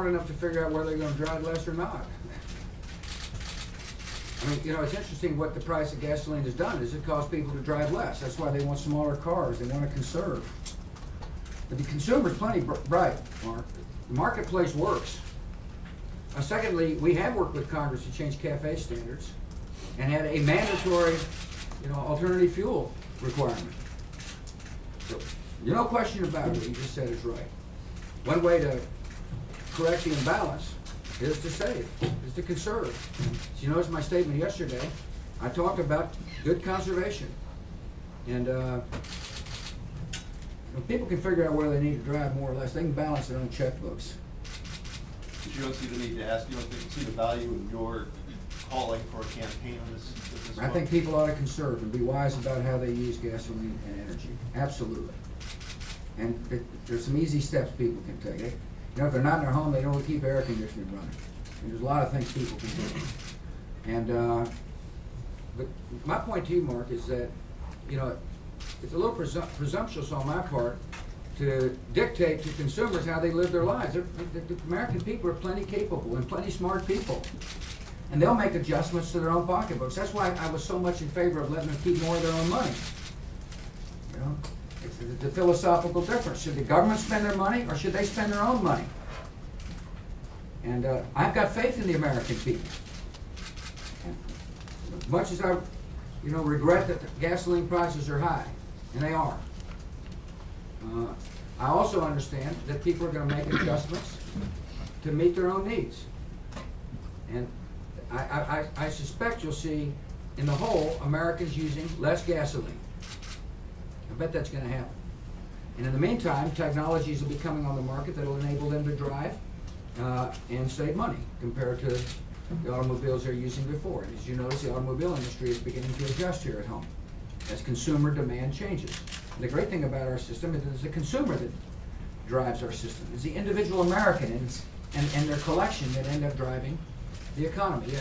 smart enough to figure out whether they're gonna drive less or not. I mean, it's interesting what the price of gasoline has done, is it caused people to drive less. That's why they want smaller cars, they wanna conserve. But the consumer's plenty bright, Mark. The marketplace works. Secondly, we have worked with Congress to change CAFE standards and had a mandatory, alternative fuel requirement. So, no question about it, what you just said is right. One way to correct the imbalance is to save, is to conserve. So you notice my statement yesterday, I talked about good conservation. And people can figure out where they need to drive more or less. They can balance their own checkbooks. But you don't see the need to ask, you don't see the value in your calling for a campaign on this? I think people ought to conserve and be wise about how they use gasoline and energy. Absolutely. And there's some easy steps people can take. If they're not in their home, they don't keep air conditioning running. And there's a lot of things people can do. And but my point to you, Mark, is that it's a little presumptuous on my part to dictate to consumers how they live their lives. The American people are plenty capable and plenty smart people. And they'll make adjustments to their own pocketbooks. That's why I was so much in favor of letting them keep more of their own money. It's the philosophical difference. Should the government spend their money or should they spend their own money? And I've got faith in the American people. And as much as I, regret that the gasoline prices are high, and they are, I also understand that people are going to make adjustments to meet their own needs. And I suspect you'll see, in the whole, Americans using less gasoline. I bet that's going to happen. And in the meantime, technologies will be coming on the market that will enable them to drive and save money compared to the automobiles they're using before. And as you notice, the automobile industry is beginning to adjust here at home as consumer demand changes. And the great thing about our system is it's the consumer that drives our system. It's the individual American and their collection that end up driving the economy.